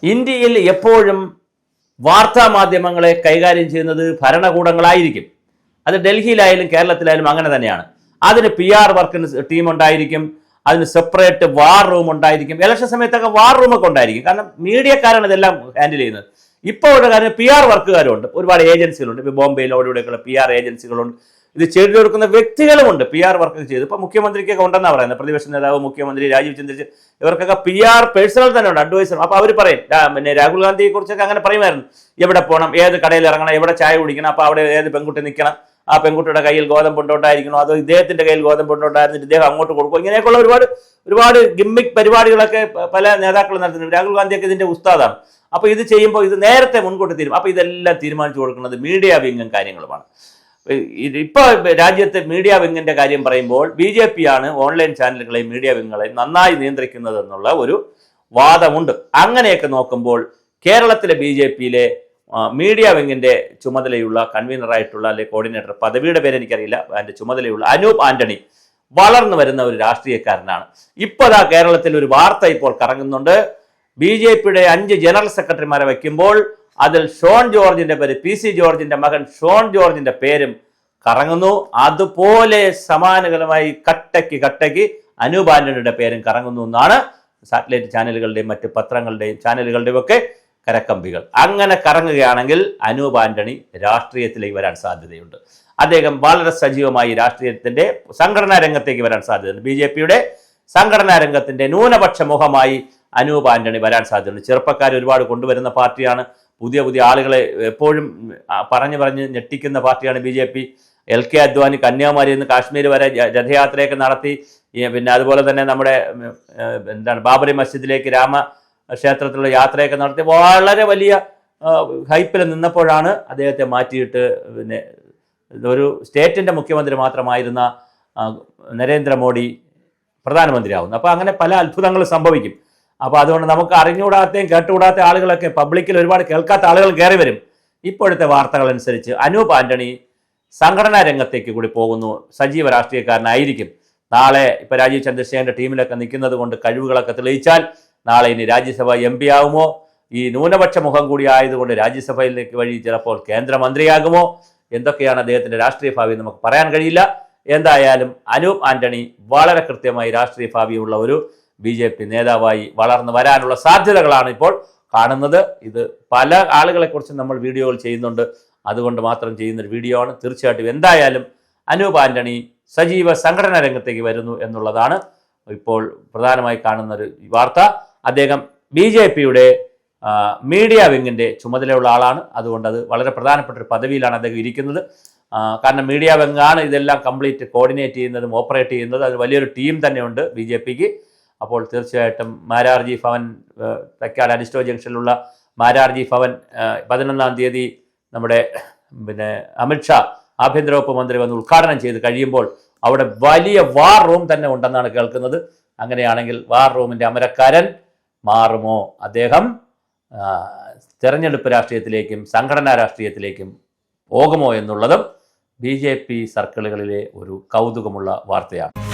ഇന്ത്യയിൽ എപ്പോഴും വാർത്താ മാധ്യമങ്ങളെ കൈകാര്യം ചെയ്യുന്നത് ഭരണകൂടങ്ങളായിരിക്കും. അത് ഡൽഹിയിലായാലും കേരളത്തിലായാലും അങ്ങനെ തന്നെയാണ്. അതിന് PR വർക്കിന് ടീം ഉണ്ടായിരിക്കും, അതിന് സെപ്പറേറ്റ് വാർ റൂം ഉണ്ടായിരിക്കും. ഇലക്ഷൻ സമയത്തൊക്കെ വാർ റൂമൊക്കെ ഉണ്ടായിരിക്കും. കാരണം മീഡിയക്കാരാണ് ഇതെല്ലാം ഹാൻഡിൽ ചെയ്യുന്നത്. ഇപ്പോൾ ഒരു കാര്യം PR വർക്കുകാരുണ്ട്, ഒരുപാട് ഏജൻസികളുണ്ട്. ഇപ്പോൾ ബോംബെയിൽ അവിടെയൊക്കെയുള്ള PR ഏജൻസികളുണ്ട്. ഇത് ചെയ്തു കൊടുക്കുന്ന വ്യക്തികളുമുണ്ട് PR വർക്ക് ചെയ്ത്. ഇപ്പോൾ മുഖ്യമന്ത്രിക്കൊക്കെ ഉണ്ടെന്നാണ് പറയുന്നത്. പ്രതിപക്ഷ നേതാവ്, മുഖ്യമന്ത്രി, രാജീവ് ചന്ദ്രശേഖർ, ഇവർക്കൊക്കെ PR പേഴ്സണൽ തന്നെ ഉണ്ട്, അഡ്വൈസർ. അപ്പോൾ അവർ പറയും, പിന്നെ രാഹുൽ ഗാന്ധിയെ കുറിച്ചൊക്കെ അങ്ങനെ പറയുമായിരുന്നു, എവിടെ പോകണം, ഏത് കടയിൽ ഇറങ്ങണം, എവിടെ ചായ കുടിക്കണം, അപ്പോൾ അവിടെ ഏത് പെൺകുട്ടി നിൽക്കണം, ആ പെൺകുട്ടിയുടെ കയ്യിൽ ഗോതമ്പുണ്ടായിരിക്കണോ, അതോ ഇദ്ദേഹത്തിന്റെ കയ്യിൽ ഗോതമ്പുണ്ടായിരുന്നിട്ട് ഇദ്ദേഹം അങ്ങോട്ട് കൊടുക്കും. ഇങ്ങനെയൊക്കെയുള്ള ഒരുപാട് ഗിമ്മിക് പരിപാടികളൊക്കെ പല നേതാക്കളും നടത്തുന്നു. രാഹുൽ ഗാന്ധിയൊക്കെ ഇതിന്റെ ഉസ്താദാണ്. അപ്പോൾ ഇത് ചെയ്യുമ്പോൾ ഇത് നേരത്തെ മുൻകൂട്ടി തീരും. അപ്പോൾ ഇതെല്ലാം തീരുമാനിച്ചു കൊടുക്കുന്നത് മീഡിയ വിങ്ങും കാര്യങ്ങളുമാണ്. ഇപ്പോൾ രാജ്യത്തെ മീഡിയ വിങ്ങിന്റെ കാര്യം പറയുമ്പോൾ BJP ആണ് ഓൺലൈൻ ചാനലുകളെയും മീഡിയ വിങ്ങുകളെയും നന്നായി നിയന്ത്രിക്കുന്നത് എന്നുള്ള ഒരു വാദമുണ്ട്. അങ്ങനെയൊക്കെ നോക്കുമ്പോൾ കേരളത്തിലെ BJPയിലെ മീഡിയ വിങ്ങിന്റെ ചുമതലയുള്ള കൺവീനറായിട്ടുള്ള അല്ലെങ്കിൽ കോർഡിനേറ്റർ, പദവിയുടെ പേര് എനിക്കറിയില്ല, അതിന്റെ ചുമതലയുള്ള അനൂപ് ആന്റണി വളർന്നു വരുന്ന ഒരു രാഷ്ട്രീയക്കാരനാണ്. ഇപ്പോൾ കേരളത്തിൽ ഒരു വാർത്ത ഇപ്പോൾ കറങ്ങുന്നുണ്ട്. BJPയുടെ 5 ജനറൽ സെക്രട്ടറിമാരെ വയ്ക്കുമ്പോൾ അതിൽ ഷോൺ ജോർജിന്റെ പേര്, PC ജോർജിന്റെ മകൻ ഷോൺ ജോർജിന്റെ പേരും കറങ്ങുന്നു. അതുപോലെ സമാനകരമായി കട്ടയ്ക്ക് അനൂപ് ആന്റണിയുടെ പേരും കറങ്ങുന്നു എന്നാണ് സാറ്റലൈറ്റ് ചാനലുകളുടെയും മറ്റ് പത്രങ്ങളുടെയും ചാനലുകളുടെയും ഒക്കെ കരക്കമ്പികൾ. അങ്ങനെ കറങ്ങുകയാണെങ്കിൽ അനൂപ് ആന്റണി രാഷ്ട്രീയത്തിലേക്ക് വരാൻ സാധ്യതയുണ്ട്. അദ്ദേഹം വളരെ സജീവമായി രാഷ്ട്രീയത്തിന്റെ സംഘടനാ രംഗത്തേക്ക് വരാൻ സാധ്യതയുണ്ട്. BJPയുടെ സംഘടനാ രംഗത്തിന്റെ ന്യൂനപക്ഷ മുഖമായി അനൂപ് ആന്റണി വരാൻ സാധ്യതയുണ്ട്. ചെറുപ്പക്കാർ ഒരുപാട് കൊണ്ടുവരുന്ന പാർട്ടിയാണ്. പുതിയ ആളുകളെ എപ്പോഴും പറഞ്ഞ് ഞെട്ടിക്കുന്ന പാർട്ടിയാണ് BJP. LK അദ്വാനി കന്യാകുമാരിയിൽ നിന്ന് കാശ്മീർ വരെ രഥയാത്രയൊക്കെ നടത്തി. പിന്നെ അതുപോലെ തന്നെ നമ്മുടെ ബാബറി മസ്ജിദിലേക്ക് രാമക്ഷേത്രത്തിലുള്ള യാത്രയൊക്കെ നടത്തി വളരെ വലിയ ഹൈപ്പിൽ നിന്നപ്പോഴാണ് അദ്ദേഹത്തെ മാറ്റിയിട്ട് പിന്നെ ഒരു സ്റ്റേറ്റിൻ്റെ മുഖ്യമന്ത്രി മാത്രമായിരുന്ന നരേന്ദ്രമോദി പ്രധാനമന്ത്രിയാവുന്നു. അപ്പോൾ അങ്ങനെ പല അത്ഭുതങ്ങളും സംഭവിക്കും. അപ്പോൾ അതുകൊണ്ട് നമുക്ക് അറിഞ്ഞുകൂടാത്തയും കേട്ടുകൂടാത്ത ആളുകളൊക്കെ പബ്ലിക്കിൽ ഒരുപാട് കേൾക്കാത്ത ആളുകൾ കയറി വരും. ഇപ്പോഴത്തെ വാർത്തകൾ അനുസരിച്ച് അനൂപ് ആന്റണി സംഘടനാ രംഗത്തേക്ക് കൂടി പോകുന്നു, സജീവ രാഷ്ട്രീയക്കാരനായിരിക്കും. നാളെ ഇപ്പോൾ രാജീവ് ചന്ദ്രശേഖരൻ്റെ ടീമിലൊക്കെ നിൽക്കുന്നത് കൊണ്ട് കഴിവുകളൊക്കെ തെളിയിച്ചാൽ നാളെ ഇനി രാജ്യസഭ MP ആകുമോ, ഈ ന്യൂനപക്ഷ മുഖം കൂടി ആയതുകൊണ്ട് രാജ്യസഭയിലേക്ക് വഴി ചിലപ്പോൾ കേന്ദ്രമന്ത്രിയാകുമോ, എന്തൊക്കെയാണ് അദ്ദേഹത്തിൻ്റെ രാഷ്ട്രീയ ഭാവി നമുക്ക് പറയാൻ കഴിയില്ല. എന്തായാലും അനൂപ് ആന്റണി വളരെ കൃത്യമായി രാഷ്ട്രീയ ഭാവിയുള്ള ഒരു BJP നേതാവായി വളർന്നു വരാനുള്ള സാധ്യതകളാണ് ഇപ്പോൾ കാണുന്നത്. ഇത് പല ആളുകളെക്കുറിച്ച് നമ്മൾ വീഡിയോകൾ ചെയ്യുന്നുണ്ട്, അതുകൊണ്ട് മാത്രം ചെയ്യുന്നൊരു വീഡിയോ ആണ്. തീർച്ചയായിട്ടും എന്തായാലും അനൂപ് ആന്റണി സജീവ സംഘടനാ രംഗത്തേക്ക് വരുന്നു എന്നുള്ളതാണ് ഇപ്പോൾ പ്രധാനമായി കാണുന്നൊരു വാർത്ത. അദ്ദേഹം BJPയുടെ മീഡിയ വിങ്ങിൻ്റെ ചുമതലയുള്ള ആളാണ്. അതുകൊണ്ട് അത് വളരെ പ്രധാനപ്പെട്ട ഒരു പദവിയിലാണ് അദ്ദേഹം ഇരിക്കുന്നത്. കാരണം മീഡിയ വിങ്ങാണ് ഇതെല്ലാം കംപ്ലീറ്റ് കോർഡിനേറ്റ് ചെയ്യുന്നതും ഓപ്പറേറ്റ് ചെയ്യുന്നതും. അത് വലിയൊരു ടീം തന്നെയുണ്ട് BJPക്ക്. അപ്പോൾ തീർച്ചയായിട്ടും മാരാർജി ഭവൻ, തൈക്കാട് അരിസ്റ്റോ ജംഗ്ഷനിലുള്ള മാരാർജി ഭവൻ 11-ാം തീയതി നമ്മുടെ പിന്നെ അമിത്ഷാ ആഭ്യന്തര വകുപ്പ് മന്ത്രി വന്ന് ഉദ്ഘാടനം ചെയ്ത് കഴിയുമ്പോൾ അവിടെ വലിയ വാർ റൂം തന്നെ ഉണ്ടെന്നാണ് കേൾക്കുന്നത്. അങ്ങനെയാണെങ്കിൽ വാർ റൂമിൻ്റെ അമരക്കാരൻ മാറുമോ? അദ്ദേഹം തെരഞ്ഞെടുപ്പ് രാഷ്ട്രീയത്തിലേക്കും സംഘടനാ രാഷ്ട്രീയത്തിലേക്കും പോകുമോ എന്നുള്ളതും BJP സർക്കിളുകളിലെ ഒരു കൗതുകമുള്ള വാർത്തയാണ്.